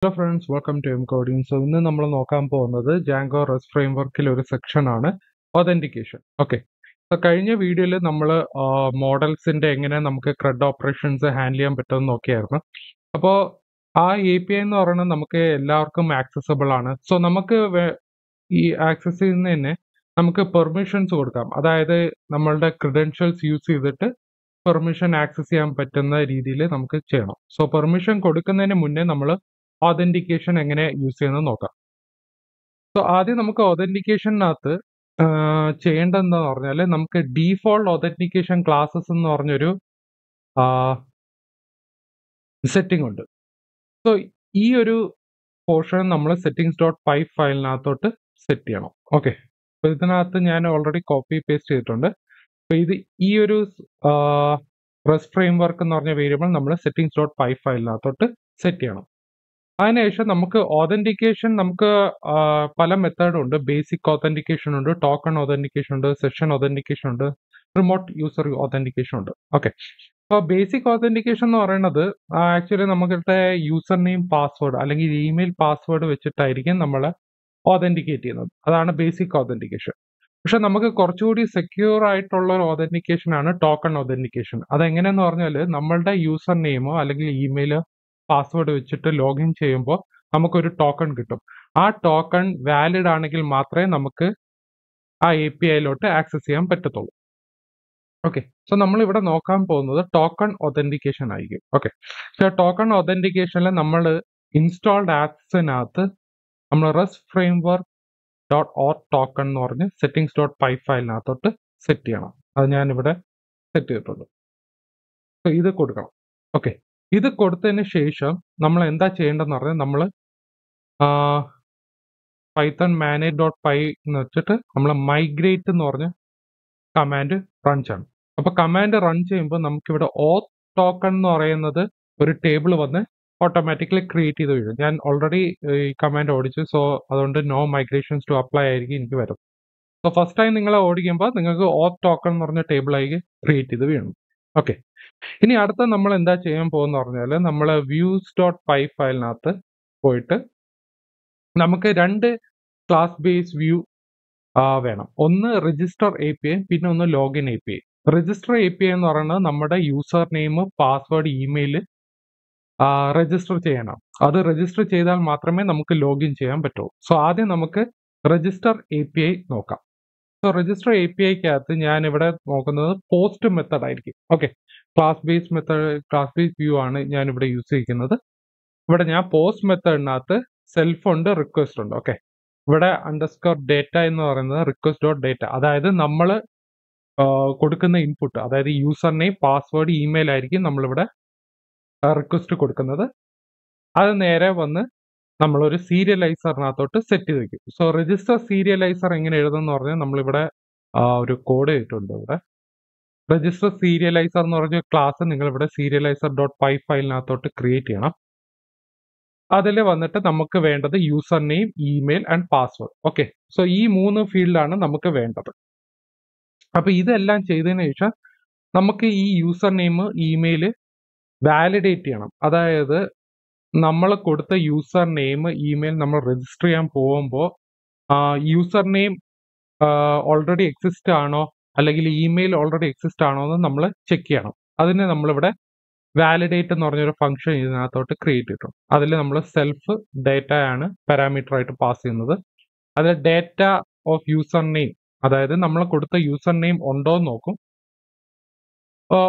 Hello friends, welcome to M coding. So ഇന്ന് നമ്മൾ നോക്കാൻ പോകുന്നത് ജാങ്കോ റെസ്റ്റ് ഫ്രെയിംവർക്കിൽ ഒരു സെക്ഷൻ ആണ് ഒതന്റിക്കേഷൻ. ഓക്കെ, സോ കഴിഞ്ഞ വീഡിയോയിൽ നമ്മൾ മോഡൽസിന്റെ എങ്ങനെ നമുക്ക് ക്രെഡ് ഓപ്പറേഷൻസ് ഹാൻഡിൽ ചെയ്യാൻ പറ്റുമെന്ന് നോക്കിയായിരുന്നു. അപ്പോൾ ആ API എന്ന് പറയുന്നത് നമുക്ക് എല്ലാവർക്കും ആക്സസബിൾ ആണ്. സോ നമുക്ക് ഈ ആക്സസ് ചെയ്യുന്നതിന് നമുക്ക് പെർമിഷൻസ് കൊടുക്കാം. അതായത് നമ്മളുടെ ക്രെഡൻഷ്യൽസ് യൂസ് ചെയ്തിട്ട് പെർമിഷൻ ആക്സസ് ചെയ്യാൻ പറ്റുന്ന രീതിയിൽ നമുക്ക് ചെയ്യണം. സോ പെർമിഷൻ കൊടുക്കുന്നതിന് മുന്നേ നമ്മൾ ഓതന്റിക്കേഷൻ എങ്ങനെ യൂസ് ചെയ്യുന്നത് നോക്കാം. സോ ആദ്യം നമുക്ക് ഓതന്റിക്കേഷനകത്ത് ചെയ്യേണ്ടതെന്ന് പറഞ്ഞാൽ നമുക്ക് ഡീഫോൾട്ട് ഓതന്റിക്കേഷൻ ക്ലാസ്സസ് എന്ന് പറഞ്ഞൊരു സെറ്റിംഗ് ഉണ്ട്. സോ ഈ ഒരു പോർഷൻ നമ്മൾ settings.py ഫയലിനകത്തോട്ട് സെറ്റ് ചെയ്യണം. ഓക്കെ, അപ്പോൾ ഇതിനകത്ത് ഞാൻ ഓൾറെഡി കോപ്പി പേസ്റ്റ് ചെയ്തിട്ടുണ്ട്. അപ്പോൾ ഇത് ഈ ഒരു റെസ്റ്റ് ഫ്രെയിംവർക്ക് എന്ന് പറഞ്ഞ വേരിയബിൾ നമ്മൾ settings.py ഫയലിനകത്തോട്ട് സെറ്റ് ചെയ്യണം. അതിനുശേഷം നമുക്ക് ഓതന്റിക്കേഷൻ നമുക്ക് പല മെത്തേഡ് ഉണ്ട്. ബേസിക് ഓതന്റിക്കേഷൻ ഉണ്ട്, ടോക്കൺ ഓതന്റിക്കേഷൻ ഉണ്ട്, സെഷൻ ഓതന്റിക്കേഷൻ ഉണ്ട്, റിമോട്ട് യൂസർ ഓതന്റിക്കേഷൻ ഉണ്ട്. ഓക്കെ, അപ്പോൾ ബേസിക് ഓതന്റിക്കേഷൻ എന്ന് പറയുന്നത് ആക്ച്വലി നമുക്കിവിടെ യൂസർ നെയിം പാസ്വേഡ് അല്ലെങ്കിൽ ഇമെയിൽ പാസ്വേഡ് വെച്ചിട്ടായിരിക്കും നമ്മൾ ഓതന്റിക്കേറ്റ് ചെയ്യുന്നത്. അതാണ് ബേസിക് ഓതന്റിക്കേഷൻ. പക്ഷെ നമുക്ക് കുറച്ചുകൂടി സെക്യൂർ ആയിട്ടുള്ള ഒരു ഓതന്റിക്കേഷൻ ആണ് ടോക്കൺ ഓതന്റിക്കേഷൻ. അതെങ്ങനെയെന്ന് പറഞ്ഞാൽ നമ്മളുടെ യൂസർ നെയിമോ അല്ലെങ്കിൽ ഇമെയിൽ പാസ്വേഡ് വെച്ചിട്ട് ലോഗിൻ ചെയ്യുമ്പോൾ നമുക്കൊരു ടോക്കൺ കിട്ടും. ആ ടോക്കൺ വാലിഡ് ആണെങ്കിൽ മാത്രമേ നമുക്ക് ആ APIയിലോട്ട് ആക്സസ് ചെയ്യാൻ പറ്റത്തുള്ളൂ. ഓക്കെ, സോ നമ്മൾ ഇവിടെ നോക്കാൻ പോകുന്നത് ടോക്കൺ ഒതന്റിക്കേഷൻ ആയിരിക്കും. ഓക്കെ, സോ ടോക്കൺ ഒതന്റിക്കേഷനിൽ നമ്മൾ ഇൻസ്റ്റാൾഡ് ആപ്സിനകത്ത് നമ്മൾ റെസ്റ്റ് ഫ്രെയിംവർക്ക് .org എന്ന് പറഞ്ഞ് settings.py ഫയലിനകത്തോട്ട് സെറ്റ് ചെയ്യണം. അത് ഞാനിവിടെ സെറ്റ് ചെയ്തിട്ടുണ്ട്. സോ ഇത് കൊടുക്കണം. ഓക്കെ, ഇത് കൊടുത്തതിന് ശേഷം നമ്മൾ എന്താ ചെയ്യേണ്ടതെന്ന് പറഞ്ഞാൽ നമ്മൾ പൈത്തൺ manage.py എന്ന് വെച്ചിട്ട് നമ്മൾ മൈഗ്രേറ്റ് എന്ന് പറഞ്ഞ കമാൻഡ് റൺ ചെയ്യണം. അപ്പോൾ കമാൻഡ് റൺ ചെയ്യുമ്പോൾ നമുക്കിവിടെ ഓത്ത് ടോക്കൺ എന്ന് പറയുന്നത് ഒരു ടേബിൾ വന്ന് ഓട്ടോമാറ്റിക്കലി ക്രിയേറ്റ് ചെയ്ത് വീഴും. ഞാൻ ഓൾറെഡി ഈ കമാൻഡ് ഓടിച്ചു. സോ അതുകൊണ്ട് നോ മൈഗ്രേഷൻസ് ടു അപ്ലൈ ആയിരിക്കും എനിക്ക് വരും. സോ ഫസ്റ്റ് ടൈം നിങ്ങൾ ഓടിക്കുമ്പോൾ നിങ്ങൾക്ക് ഓത്ത് ടോക്കൺ എന്ന് പറഞ്ഞ ടേബിൾ ആയിരിക്കും ക്രിയേറ്റ് ചെയ്ത് വീഴും. ഓക്കെ, ഇനി അടുത്ത നമ്മൾ എന്താ ചെയ്യാൻ പോകുന്ന പറഞ്ഞാൽ നമ്മൾ views.py ഫയലിനകത്ത് പോയിട്ട് നമുക്ക് രണ്ട് ക്ലാസ് ബേസ് വ്യൂ വേണം. ഒന്ന് രജിസ്റ്റർ API, പിന്നെ ഒന്ന് ലോഗിൻ API. രജിസ്റ്റർ API എന്ന് പറയുന്നത് നമ്മുടെ user name, password, email register ചെയ്യണം. അത് രജിസ്റ്റർ ചെയ്താൽ മാത്രമേ നമുക്ക് ലോഗിൻ ചെയ്യാൻ പറ്റുള്ളൂ. സോ ആദ്യം നമുക്ക് രജിസ്റ്റർ API നോക്കാം. സോ രജിസ്റ്റർ APIക്കകത്ത് ഞാൻ ഇവിടെ നോക്കുന്നത് പോസ്റ്റ് മെത്തഡ് ആയിരിക്കും. Okay, class base method, class base view ആണ് ഞാൻ ഇവിടെ യൂസ് ചെയ്യുന്നത്. ഇവിടെ ഞാൻ പോസ്റ്റ് മെത്തേഡിനകത്ത് സെൽഫ് ഉണ്ട്, റിക്വസ്റ്റ് ഉണ്ട്. ഓക്കെ, ഇവിടെ അണ്ടർസ്കോർ ഡേറ്റ എന്ന് പറയുന്നത് request.data, അതായത് നമ്മൾ കൊടുക്കുന്ന ഇൻപുട്ട്, അതായത് യൂസർ നെയിം, പാസ്വേഡ്, ഇമെയിൽ ആയിരിക്കും നമ്മളിവിടെ റിക്വസ്റ്റ് കൊടുക്കുന്നത്. അത് നേരെ വന്ന് നമ്മളൊരു സീരിയലൈസറിനകത്തോട്ട് സെറ്റ് ചെയ്ത് വെക്കും. സോ രജിസ്റ്റർ സീരിയലൈസർ എങ്ങനെ എഴുതുമെന്ന് പറഞ്ഞാൽ നമ്മളിവിടെ ഒരു കോഡ് ഇട്ടിട്ടുണ്ട്. ഇവിടെ രജിസ്റ്റർ സീരിയലൈസർ എന്ന് പറഞ്ഞ ക്ലാസ് നിങ്ങളിവിടെ serializer.py ഫയലിനകത്തോട്ട് ക്രിയേറ്റ് ചെയ്യണം. അതിൽ വന്നിട്ട് നമുക്ക് വേണ്ടത് user name, email and password. Okay, so ഈ 3 ഫീൽഡാണ് നമുക്ക് വേണ്ടത്. അപ്പൊ ഇതെല്ലാം ചെയ്തതിനു ശേഷം നമുക്ക് ഈ യൂസർ നെയിം, ഇമെയിൽ വാലിഡേറ്റ് ചെയ്യണം. അതായത് നമ്മൾ കൊടുത്ത യൂസർ നെയിം, ഇമെയിൽ നമ്മൾ രജിസ്റ്റർ ചെയ്യാൻ പോകുമ്പോൾ യൂസർ നെയിം ഓൾറെഡി എക്സിസ്റ്റ് ആണോ അല്ലെങ്കിൽ ഇമെയിൽ ഓൾറെഡി എക്സിസ്റ്റ് ആണോ എന്ന് നമ്മൾ ചെക്ക് ചെയ്യണം. അതിന് നമ്മളിവിടെ വാലിഡേറ്റ് എന്ന് പറഞ്ഞൊരു ഫംഗ്ഷൻ ഇതിനകത്തോട്ട് ക്രിയേറ്റ് ചെയ്തിട്ടുണ്ട്. അതിൽ നമ്മൾ സെൽഫ് ഡേറ്റ ആണ് പാരാമീറ്റർ ആയിട്ട് പാസ് ചെയ്യുന്നത്. അതിൽ ഡേറ്റ ഓഫ് യൂസർ നെയിം, അതായത് നമ്മൾ കൊടുത്ത യൂസർ നെയിം ഉണ്ടോ എന്ന് നോക്കും.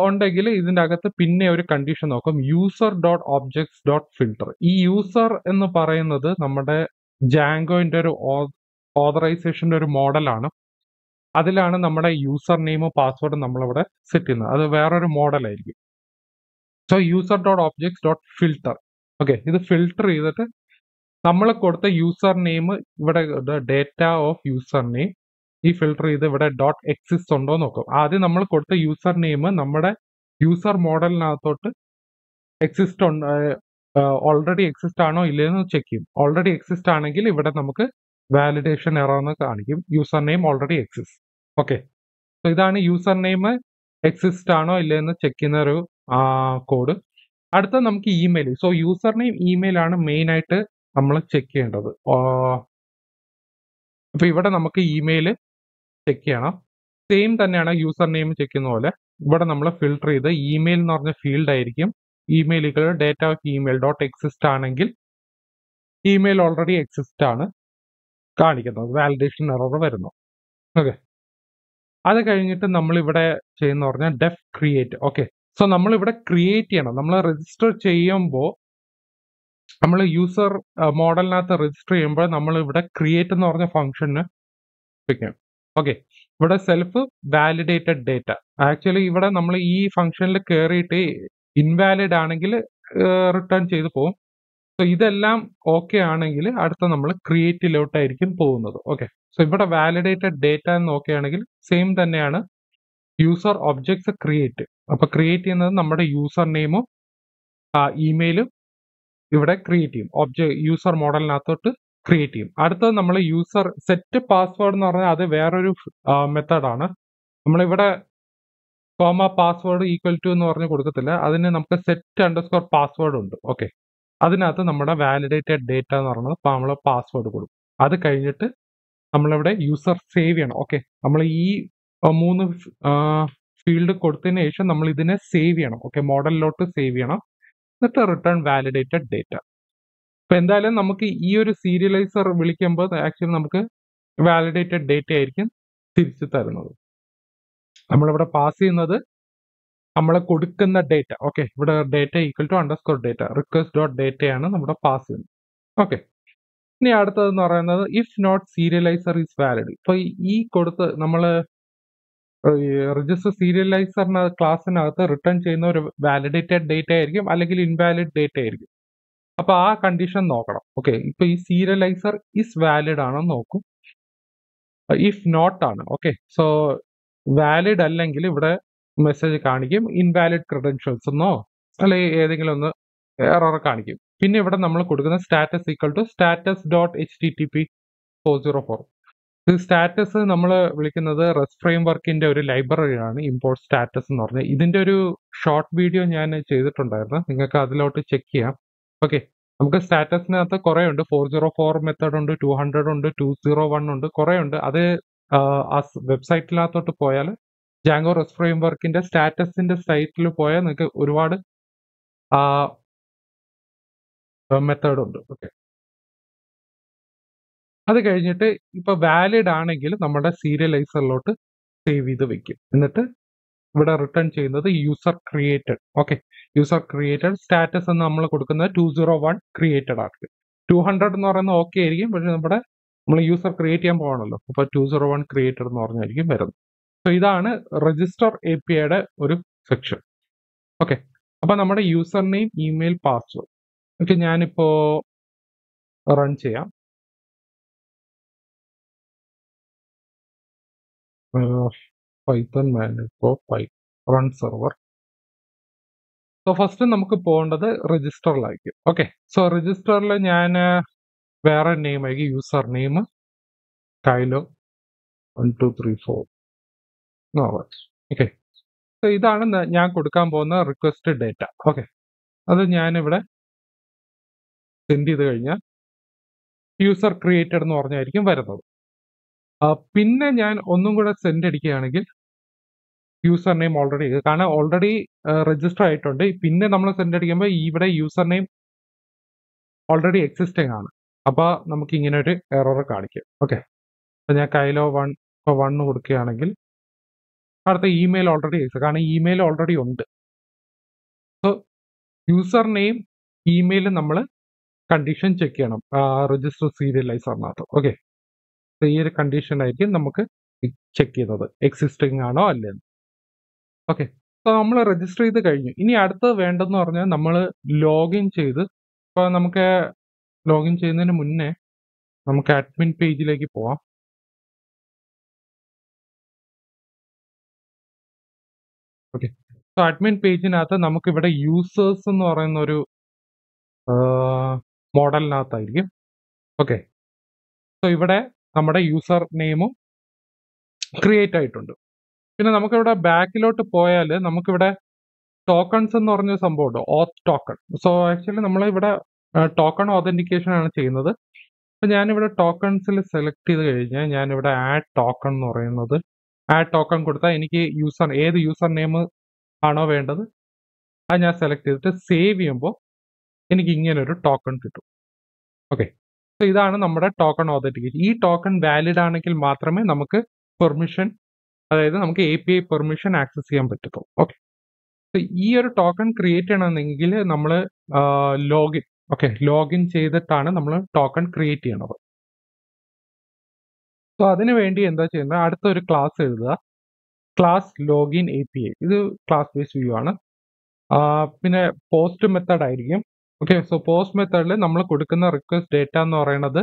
ഉണ്ടെങ്കിൽ ഇതിൻ്റെ അകത്ത് പിന്നെ ഒരു കണ്ടീഷൻ നോക്കും, user.objects.filter. ഈ യൂസർ എന്ന് പറയുന്നത് നമ്മുടെ ജാങ്കോന്റെ ഒരു ഓതറൈസേഷന്റെ ഒരു മോഡലാണ്. അതിലാണ് നമ്മുടെ യൂസർ നെയിമും പാസ്വേഡും നമ്മളിവിടെ സെറ്റ് ചെയ്യുന്നത്. അത് വേറൊരു മോഡലായിരിക്കും. So user.objects.filter. ഓക്കെ, ഇത് ഫിൽട്ടർ ചെയ്തിട്ട് നമ്മൾ കൊടുത്ത യൂസർ നെയിം, ഇവിടെ ഡേറ്റ ഓഫ് യൂസർ നെയിം, ഈ ഫിൽട്ടർ ചെയ്ത് ഇവിടെ .exist ഉണ്ടോ നോക്കും. ആദ്യം നമ്മൾ കൊടുത്ത യൂസർ നെയിം നമ്മുടെ യൂസർ മോഡലിനകത്തോട്ട് എക്സിസ്റ്റ് ഓൾറെഡി എക്സിസ്റ്റ് ആണോ ഇല്ലയെന്ന് ചെക്ക് ചെയ്യും. ഓൾറെഡി എക്സിസ്റ്റ് ആണെങ്കിൽ ഇവിടെ നമുക്ക് വാലിഡേഷൻ എറർ എന്ന് കാണിക്കും, user name already exist. Okay, so ഇതാണ് യൂസർ നെയിം എക്സിസ്റ്റ് ആണോ ഇല്ലയെന്ന് ചെക്ക് ചെയ്യുന്ന ഒരു കോഡ്. അടുത്ത നമുക്ക് email. So user name email ആണ് മെയിൻ ആയിട്ട് നമ്മൾ ചെക്ക് ചെയ്യേണ്ടത്. അപ്പൊ ഇവിടെ നമുക്ക് ഇമെയിൽ ചെക്ക് ചെയ്യണം. സെയിം തന്നെയാണ് യൂസർ നെയിം ചെക്ക് ചെയ്യുന്ന പോലെ. ഇവിടെ നമ്മൾ ഫിൽട്ടർ ചെയ്ത് ഇമെയിൽ എന്ന് പറഞ്ഞ ഫീൽഡ് ആയിരിക്കും. ഇമെയിലുകൾ data of email dot exist ആണെങ്കിൽ ഇമെയിൽ ഓൾറെഡി എക്സിസ്റ്റ് ആണ് കാണിക്കുന്നത്. വാലിഡേഷൻ എറർ വരുന്നു. ഓക്കെ, അത് കഴിഞ്ഞിട്ട് നമ്മൾ ഇവിടെ ചെയ്യുന്ന പറഞ്ഞാൽ ഡെഫ് ക്രിയേറ്റ്. ഓക്കെ, സോ നമ്മൾ ഇവിടെ ക്രിയേറ്റ് ചെയ്യണം. നമ്മൾ രജിസ്റ്റർ ചെയ്യുമ്പോൾ നമ്മൾ യൂസർ മോഡലിനകത്ത് രജിസ്റ്റർ ചെയ്യുമ്പോൾ നമ്മൾ ഇവിടെ ക്രിയേറ്റ് എന്ന് പറഞ്ഞ ഫംഗ്ഷന് വെക്കണം. ഓക്കെ, ഇവിടെ സെൽഫ് വാലിഡേറ്റഡ് ഡേറ്റ. ആക്ച്വലി ഇവിടെ നമ്മൾ ഈ ഫംഗ്ഷനിൽ കയറിയിട്ട് ഇൻവാലിഡ് ആണെങ്കിൽ റിട്ടേൺ ചെയ്ത് പോകും. സോ ഇതെല്ലാം ഓക്കെ ആണെങ്കിൽ അടുത്ത നമ്മൾ ക്രിയേറ്റിലോട്ടായിരിക്കും പോകുന്നത്. ഓക്കെ, സോ ഇവിടെ വാലിഡേറ്റഡ് ഡേറ്റ എന്ന് ഓക്കെ ആണെങ്കിൽ സെയിം തന്നെയാണ് യൂസർ ഒബ്ജക്ട്സ് ക്രിയേറ്റ്. അപ്പൊ ക്രിയേറ്റ് ചെയ്യുന്നത് നമ്മുടെ യൂസർ നെയിമും ഇമെയിലും ഇവിടെ ക്രിയേറ്റ് ചെയ്യും. യൂസർ മോഡലിനകത്തോട്ട് ക്രിയേറ്റ് ചെയ്യും. അടുത്തത് നമ്മൾ യൂസർ സെറ്റ് പാസ്വേഡ് എന്ന് പറഞ്ഞാൽ അത് വേറൊരു മെത്തേഡാണ്. നമ്മളിവിടെ കോമ പാസ്വേഡ് ഈക്വൽ ടു എന്ന് പറഞ്ഞ് കൊടുക്കത്തില്ല. അതിന് നമുക്ക് സെറ്റ് അണ്ടർസ്കോർ പാസ്വേഡ് ഉണ്ട്. ഓക്കെ, അതിനകത്ത് നമ്മുടെ വാലിഡേറ്റഡ് ഡേറ്റ എന്ന് പറയുന്നത് നമ്മൾ പാസ്വേഡ് കൊടുക്കും. അത് കഴിഞ്ഞിട്ട് നമ്മളിവിടെ യൂസർ സേവ് ചെയ്യണം. ഓക്കെ, നമ്മൾ ഈ 3 ഫീൽഡ് കൊടുത്തതിന് ശേഷം നമ്മൾ ഇതിനെ സേവ് ചെയ്യണം. ഓക്കെ, മോഡലിലോട്ട് സേവ് ചെയ്യണം. എന്നിട്ട് റിട്ടേൺ വാലിഡേറ്റഡ് ഡേറ്റ. അപ്പൊ എന്തായാലും നമുക്ക് ഈ ഒരു സീരിയലൈസർ വിളിക്കുമ്പോൾ ആക്ച്വലി നമുക്ക് വാലിഡേറ്റഡ് ഡേറ്റ ആയിരിക്കും തിരിച്ചു തരുന്നത്. നമ്മളിവിടെ പാസ് ചെയ്യുന്നത് നമ്മൾ കൊടുക്കുന്ന ഡേറ്റ. ഓക്കെ, ഇവിടെ data equal to underscore data request dot ഡേറ്റയാണ് നമ്മുടെ പാസ് ചെയ്യുന്നത്. ഓക്കെ, ഇനി അടുത്തതെന്ന് പറയുന്നത് if not serializer is valid. ഇപ്പൊ ഈ കൊടുത്ത് നമ്മൾ രജിസ്റ്റർ സീരിയലൈസറിന് ക്ലാസ്സിനകത്ത് റിട്ടേൺ ചെയ്യുന്ന ഒരു വാലിഡേറ്റഡ് ഡേറ്റ ആയിരിക്കും, അല്ലെങ്കിൽ ഇൻവാലിഡ് ഡേറ്റ ആയിരിക്കും. അപ്പൊ ആ കണ്ടീഷൻ നോക്കണം. ഓക്കെ, ഇപ്പൊ ഈ സീരിയലൈസർ ഇസ് വാലിഡ് ആണോ നോക്കും. ഇഫ് നോട്ട് ആണ്. ഓക്കെ, സോ വാലിഡ് അല്ലെങ്കിൽ ഇവിടെ മെസ്സേജ് കാണിക്കും ഇൻവാലിഡ് ക്രെഡൻഷ്യൽസ് എന്നോ അല്ലെങ്കിൽ ഏതെങ്കിലും ഒന്ന് എറർ കാണിക്കും. പിന്നെ ഇവിടെ നമ്മൾ കൊടുക്കുന്ന status equal to status dot HTTP 404. Status നമ്മൾ വിളിക്കുന്നത് റെസ്റ്റ് ഫ്രെയിം വർക്കിന്റെ ഒരു ലൈബ്രറിയാണ് ഇമ്പോർട്ട് സ്റ്റാറ്റസ് എന്ന് പറഞ്ഞത്. ഇതിന്റെ ഒരു ഷോർട്ട് വീഡിയോ ഞാൻ ചെയ്തിട്ടുണ്ടായിരുന്നു, നിങ്ങൾക്ക് അതിലോട്ട് ചെക്ക് ചെയ്യാം. ഓക്കെ, നമുക്ക് സ്റ്റാറ്റസിനകത്ത് കുറെ ഉണ്ട്. 404 മെത്തേഡ് ഉണ്ട്, 200 ഉണ്ട്, 201 ഉണ്ട്, കുറെ ഉണ്ട്. അത് ആ വെബ്സൈറ്റിനകത്തോട്ട് പോയാൽ ജാങ്കോ റെസ്റ്റ് ഫ്രെയിം വർക്കിന്റെ സ്റ്റാറ്റസിന്റെ സൈറ്റിൽ പോയാൽ നിങ്ങൾക്ക് ഒരുപാട് മെത്തേഡ് ഉണ്ട്. ഓക്കെ, അത് കഴിഞ്ഞിട്ട് ഇപ്പൊ വാലിഡ് ആണെങ്കിൽ നമ്മുടെ സീരിയലൈസറിലോട്ട് സേവ് ചെയ്ത് വെക്കും. എന്നിട്ട് ഇവിടെ റിട്ടേൺ ചെയ്യുന്നത് user created. Okay, user created status എന്ന് നമ്മൾ കൊടുക്കുന്നത് 201 ക്രിയേറ്റഡ് ആണ്. 200 എന്ന് പറയുന്നത് ഓക്കെ ആയിരിക്കും, പക്ഷെ നമ്മൾ യൂസർ ക്രിയേറ്റ് ചെയ്യാൻ പോകണല്ലോ. അപ്പൊ 201 ക്രിയേറ്റഡ് എന്ന് പറഞ്ഞായിരിക്കും വരുന്നത്. സോ ഇതാണ് രജിസ്റ്റർ APIയുടെ ഒരു സെക്ഷൻ. ഓക്കെ, അപ്പൊ നമ്മുടെ user name email password. Okay, ഞാനിപ്പോ റൺ ചെയ്യാം. Python manage run server. So first നമുക്ക് പോകേണ്ടത് രജിസ്റ്ററിലായിരിക്കും. ഓക്കെ, സോ രജിസ്റ്ററിൽ ഞാൻ വേറെ നെയിം ആയിരിക്കും. User name Kylo 1234. Okay, so ഇതാണ് ഞാൻ കൊടുക്കാൻ പോകുന്ന റിക്വസ്റ്റ് ഡേറ്റ. ഓക്കെ, അത് ഞാനിവിടെ സെൻഡ് ചെയ്ത് കഴിഞ്ഞാൽ യൂസർ ക്രിയേറ്റഡ് എന്ന് പറഞ്ഞായിരിക്കും വരുന്നത്. പിന്നെ ഞാൻ ഒന്നും കൂടെ സെൻഡ് അടിക്കുകയാണെങ്കിൽ യൂസർ നെയിം ഓൾറെഡി, കാരണം ഓൾറെഡി രജിസ്റ്റർ ആയിട്ടുണ്ട്. പിന്നെ നമ്മൾ സെൻഡ് അടിക്കുമ്പോൾ ഇവിടെ യൂസർ നെയിം ഓൾറെഡി എക്സിസ്റ്റിംഗ് ആണ്. അപ്പൊ നമുക്ക് ഇങ്ങനെ ഒരു എറർ കാണിക്കും. ഓക്കെ, അപ്പൊ ഞാൻ കൈലോ 1 കൊടുക്കുകയാണെങ്കിൽ അടുത്ത ഇമെയിൽ ഓൾറെഡി എക്സിസ്റ്റ്, കാരണം ഇമെയിൽ ഓൾറെഡി ഉണ്ട്. സോ യൂസർ നെയിം ഇമെയിൽ നമ്മൾ കണ്ടീഷൻ ചെക്ക് ചെയ്യണം രജിസ്റ്റർ സീരിയലൈസറിനകത്ത്. ഓക്കെ, ഈ ഒരു കണ്ടീഷൻ ആയിരിക്കും നമുക്ക് ചെക്ക് ചെയ്യുന്നത് എക്സിസ്റ്റിംഗ് ആണോ അല്ലെന്ന്. ഓക്കെ, സോ നമ്മൾ രജിസ്റ്റർ ചെയ്ത് കഴിഞ്ഞു. ഇനി അടുത്തത് വേണ്ടെന്ന് പറഞ്ഞാൽ നമ്മൾ ലോഗിൻ ചെയ്ത്, ഇപ്പോൾ നമുക്ക് ലോഗിൻ ചെയ്യുന്നതിന് മുന്നേ നമുക്ക് അഡ്മിൻ പേജിലേക്ക് പോവാം. ഓക്കെ, സോ അഡ്മിൻ പേജിനകത്ത് നമുക്ക് ഇവിടെ യൂസേഴ്സ് എന്ന് പറയുന്ന ഒരു മോഡലിനകത്തായിരിക്കും. ഓക്കെ, സോ ഇവിടെ നമ്മുടെ യൂസർ നെയിമും ക്രിയേറ്റ് ആയിട്ടുണ്ട്. പിന്നെ നമുക്കിവിടെ ബാക്കിലോട്ട് പോയാൽ നമുക്കിവിടെ ടോക്കൺസ് എന്ന് പറഞ്ഞ സംഭവമുണ്ട്, ഓത്ത് ടോക്കൺ. സോ ആക്ച്വലി നമ്മൾ ഇവിടെ ടോക്കൺ ഓതന്റിക്കേഷൻ ആണ് ചെയ്യുന്നത്. അപ്പൊ ഞാനിവിടെ ടോക്കൺസിൽ സെലക്ട് ചെയ്ത് കഴിഞ്ഞാൽ ഞാനിവിടെ ആഡ് ടോക്കൺ എന്ന് പറയുന്നത്, ആഡ് ടോക്കൺ കൊടുത്താൽ എനിക്ക് ഏത് യൂസർ നെയിം ആണോ വേണ്ടത് അത് ഞാൻ സെലക്ട് ചെയ്തിട്ട് സേവ് ചെയ്യുമ്പോൾ എനിക്ക് ഇങ്ങനെ ഒരു ടോക്കൺ കിട്ടും. ഓക്കെ, സോ ഇതാണ് നമ്മുടെ ടോക്കൺ ഓതന്റിക്കേഷൻ. ഈ ടോക്കൺ വാലിഡ് ആണെങ്കിൽ മാത്രമേ നമുക്ക് പെർമിഷൻ, അതായത് നമുക്ക് API പെർമിഷൻ ആക്സസ് ചെയ്യാൻ പറ്റത്തുള്ളൂ. ഓക്കെ, ഈ ഒരു ടോക്കൺ ക്രിയേറ്റ് ചെയ്യണമെങ്കിൽ നമ്മൾ ലോഗിൻ ചെയ്തിട്ടാണ് നമ്മൾ ടോക്കൺ ക്രിയേറ്റ് ചെയ്യണത്. സോ അതിനു വേണ്ടി എന്താ ചെയ്യുന്നത്, അടുത്തൊരു ക്ലാസ് എഴുതുക, ക്ലാസ് ലോഗിൻ API. ഇത് ക്ലാസ് ബേസ്ഡ് വ്യൂ ആണ്. പിന്നെ പോസ്റ്റ് മെത്തേഡ് ആയിരിക്കും. ഓക്കെ, സോ പോസ്റ്റ് മെത്തേഡിൽ നമ്മൾ കൊടുക്കുന്ന റിക്വസ്റ്റ് ഡേറ്റ എന്ന് പറയുന്നത്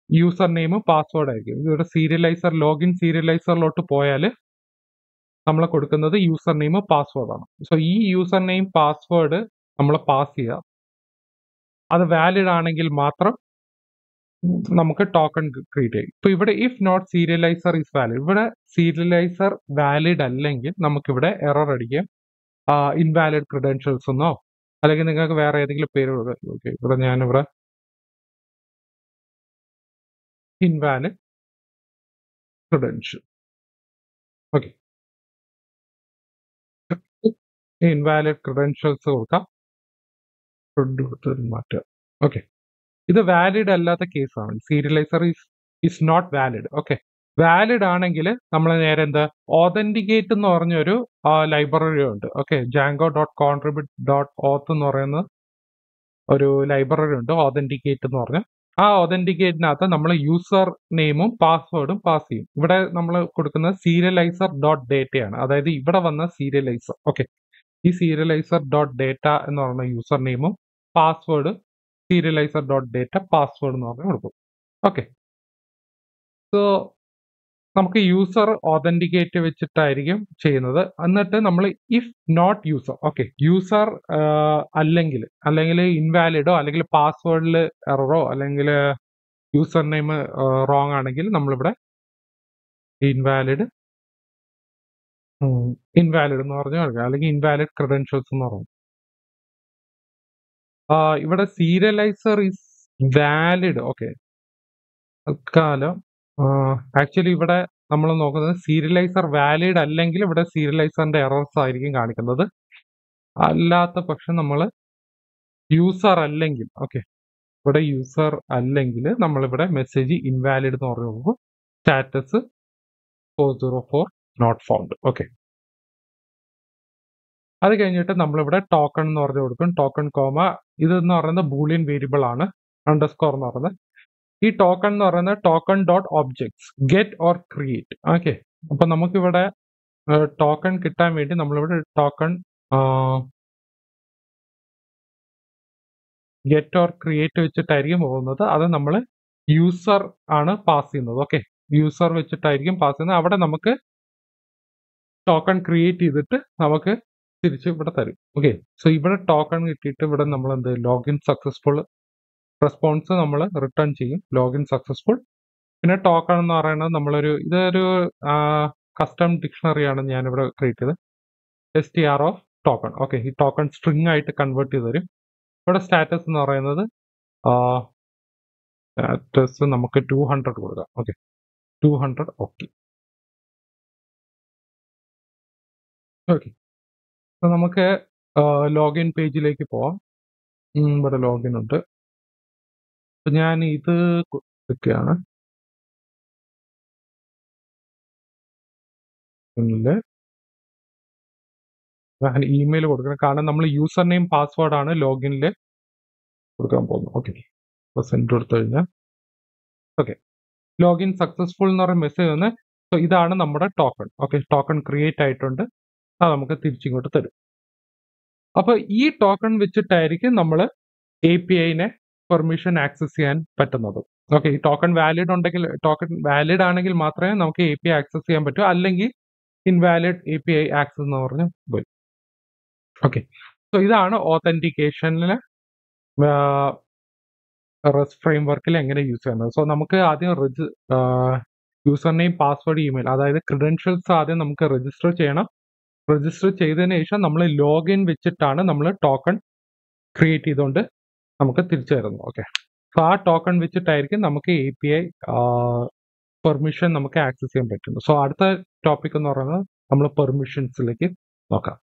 യൂസർ നെയിം പാസ്വേഡ് ആയിരിക്കും. ഇവിടെ സീരിയലൈസർ, ലോഗിൻ സീരിയലൈസറിലോട്ട് പോയാൽ നമ്മൾ കൊടുക്കുന്നത് യൂസർ നെയിം പാസ്വേഡ് ആണ്. സോ ഈ യൂസർ നെയിം പാസ്വേഡ് നമ്മൾ പാസ് ചെയ്യുക. അത് വാലിഡ് ആണെങ്കിൽ മാത്രം നമുക്ക് ടോക്കൺ ക്രിയേറ്റ് ചെയ്യും. ഇപ്പൊ ഇവിടെ if not serializer is valid, ഇവിടെ സീരിയലൈസർ വാലിഡ് അല്ലെങ്കിൽ നമുക്കിവിടെ എറർ അടിക്കാം, ഇൻവാലിഡ് ക്രെഡൻഷ്യൽസ് എന്നോ അല്ലെങ്കിൽ നിങ്ങൾക്ക് വേറെ ഏതെങ്കിലും പേര് കൊടുക്കുക. ഓക്കെ, ഇവിടെ ഞാനിവിടെ invalid credential, okay, invalid credentials കൊടുക്കാം, മാറ്റുക. ഓക്കെ, ഇത് വാലിഡ് അല്ലാത്ത കേസാണ്. Serializer is not valid. Okay, valid ആണെങ്കിൽ നമ്മൾ നേരെ എന്താ, ഓതന്റിക്കേറ്റ് എന്ന് പറഞ്ഞൊരു ലൈബ്രറി ഉണ്ട്. ഓക്കെ, django.contribute.auth എന്ന് പറയുന്ന ഒരു ലൈബ്രറി ഉണ്ട്, ഓതന്റിക്കേറ്റ് എന്ന് പറഞ്ഞ. ആ ഓതന്റിക്കേറ്റിനകത്ത് നമ്മൾ യൂസർ നെയിമും പാസ്വേഡും പാസ് ചെയ്യും. ഇവിടെ നമ്മൾ കൊടുക്കുന്നത് സീരിയലൈസർ ഡോട്ട് ഡേറ്റയാണ്, അതായത് ഇവിടെ വന്ന സീരിയലൈസർ. ഓക്കെ, ഈ സീരിയലൈസർ ഡോട്ട് ഡേറ്റ എന്ന് പറയുന്ന യൂസർ നെയിമും password serializer dot data password എന്ന് പറഞ്ഞ് കൊടുക്കും. ഓക്കെ, സോ നമുക്ക് യൂസർ ഓതന്റിക്കേറ്റ് വെച്ചിട്ടായിരിക്കും ചെയ്യുന്നത്. എന്നിട്ട് നമ്മൾ if not user, okay, user അല്ലെങ്കിൽ ഇൻവാലിഡോ അല്ലെങ്കിൽ പാസ്വേഡിൽ എററോ അല്ലെങ്കിൽ യൂസർ നെയിം റോങ് ആണെങ്കിൽ നമ്മളിവിടെ ഇൻവാലിഡ് എന്ന് പറഞ്ഞു കൊടുക്കുക, അല്ലെങ്കിൽ ഇൻവാലിഡ് ക്രെഡൻഷ്യൽസ് എന്ന് പറഞ്ഞു. ഇവിടെ സീരിയലൈസർ ഈസ് വാലിഡ്. ഓക്കെ, തൽക്കാലം ആക്ച്വലി ഇവിടെ നമ്മൾ നോക്കുന്നത് സീരിയലൈസർ വാലിഡ് അല്ലെങ്കിൽ ഇവിടെ സീരിയലൈസറിന്റെ എറർസ് ആയിരിക്കും കാണിക്കുന്നത്. അല്ലാത്ത പക്ഷം നമ്മൾ യൂസർ അല്ലെങ്കിൽ, ഓക്കെ, ഇവിടെ യൂസർ അല്ലെങ്കിൽ നമ്മളിവിടെ മെസ്സേജ് ഇൻവാലിഡ് എന്ന് പറഞ്ഞു നോക്കുമ്പോൾ സ്റ്റാറ്റസ് 404 നോട്ട് ഫൗണ്ട്. ഓക്കെ, അത് കഴിഞ്ഞിട്ട് നമ്മളിവിടെ ടോക്കൺ എന്ന് പറഞ്ഞു കൊടുക്കും, ടോക്കൺ കോമ ഇതെന്ന് പറയുന്നത് ബൂളിയൻ വേരിയബിൾ ആണ്, അണ്ടർസ്കോർ എന്ന് പറയുന്നത്. ഈ ടോക്കൺ എന്ന് പറയുന്നത് token dot objects get or create. Okay, അപ്പൊ നമുക്കിവിടെ ടോക്കൺ കിട്ടാൻ വേണ്ടി നമ്മളിവിടെ ടോക്കൺ ഗെറ്റ് ഓർ ക്രിയേറ്റ് വെച്ചിട്ടായിരിക്കും പോകുന്നത്. അത് നമ്മൾ യൂസർ ആണ് പാസ് ചെയ്യുന്നത്. ഓക്കെ, യൂസർ വെച്ചിട്ടായിരിക്കും പാസ് ചെയ്യുന്നത്. അവിടെ നമുക്ക് ടോക്കൺ ക്രിയേറ്റ് ചെയ്തിട്ട് നമുക്ക് തിരിച്ച് ഇവിടെ തരും. ഓക്കെ, സോ ഇവിടെ ടോക്കൺ കിട്ടിയിട്ട് ഇവിടെ നമ്മൾ എന്ത് ലോഗിൻ സക്സസ്ഫുൾ റെസ്പോൺസ് നമ്മൾ റിട്ടേൺ ചെയ്യും, ലോഗിൻ സക്സസ്ഫുൾ. പിന്നെ ടോക്കൺ എന്ന് പറയുന്നത് ഇതൊരു കസ്റ്റം ഡിക്ഷണറിയാണ് ഞാനിവിടെ ക്രിയേറ്റ് ചെയ്തത്, STR ഓഫ് ടോക്കൺ. ഓക്കെ, ഈ ടോക്കൺ സ്ട്രിങ് ആയിട്ട് കൺവേർട്ട് ചെയ്ത് തരും. ഇവിടെ സ്റ്റാറ്റസ് എന്ന് പറയുന്നത് സ്റ്റാറ്റസ് നമുക്ക് 200 കൊടുക്കാം. ഓക്കെ, 200. ഓക്കെ, ഓക്കെ, അപ്പൊ നമുക്ക് ലോഗിൻ പേജിലേക്ക് പോവാം. ഇവിടെ ലോഗിൻ ഉണ്ട്. അപ്പൊ ഞാൻ ഇത് കൊടുക്കുകയാണ്. ഞാൻ ഇമെയിൽ കൊടുക്കണം, കാരണം നമ്മൾ യൂസർ നെയിം പാസ്വേഡ് ആണ് ലോഗിനിൽ കൊടുക്കാൻ പോകുന്നത്. ഓക്കെ, അപ്പൊ സെൻഡ് കൊടുത്തു കഴിഞ്ഞാൽ ഓക്കെ, ലോഗിൻ സക്സസ്ഫുൾ എന്ന് പറയുന്ന മെസ്സേജ് വന്ന്. സോ ഇതാണ് നമ്മുടെ ടോക്കൺ. ഓക്കെ, ടോക്കൺ ക്രിയേറ്റ് ആയിട്ടുണ്ട്, അത് നമുക്ക് തിരിച്ചിങ്ങോട്ട് തരും. അപ്പൊ ഈ ടോക്കൺ വെച്ചിട്ടായിരിക്കും നമ്മൾ API-നെ പെർമിഷൻ ആക്സസ് ചെയ്യാൻ പറ്റുന്നത്. ഓക്കെ, ഈ ടോക്കൺ വാലിഡ് ആണെങ്കിൽ മാത്രമേ നമുക്ക് API ആക്സസ് ചെയ്യാൻ പറ്റൂ, അല്ലെങ്കിൽ ഇൻവാലിഡ് API ആക്സസ് എന്ന് പറഞ്ഞ് പോയി. ഓക്കെ, സോ ഇതാണ് ഓതന്റിക്കേഷനിലെ റെസ്റ്റ് ഫ്രെയിംവർക്കിൽ എങ്ങനെ യൂസ് ചെയ്യുന്നത്. സോ നമുക്ക് ആദ്യം യൂസർ നെയിം പാസ്വേഡ് ഇമെയിൽ, അതായത് ക്രെഡൻഷ്യൽസ് ആദ്യം നമുക്ക് രജിസ്റ്റർ ചെയ്യണം. രജിസ്റ്റർ ചെയ്തതിന് ശേഷം നമ്മൾ ലോഗിൻ വെച്ചിട്ടാണ് നമ്മൾ ടോക്കൺ ക്രിയേറ്റ് ചെയ്തുകൊണ്ട് നമുക്ക് തിരിച്ചു തരുന്നത്. ഓക്കെ, സോ ആ ടോക്കൺ വെച്ചിട്ടായിരിക്കും നമുക്ക് API പെർമിഷൻ നമുക്ക് ആക്സസ് ചെയ്യാൻ പറ്റുന്നത്. സോ അടുത്ത ടോപ്പിക് എന്ന് പറയുന്നത് നമ്മൾ പെർമിഷൻസിലേക്ക് നോക്കാം.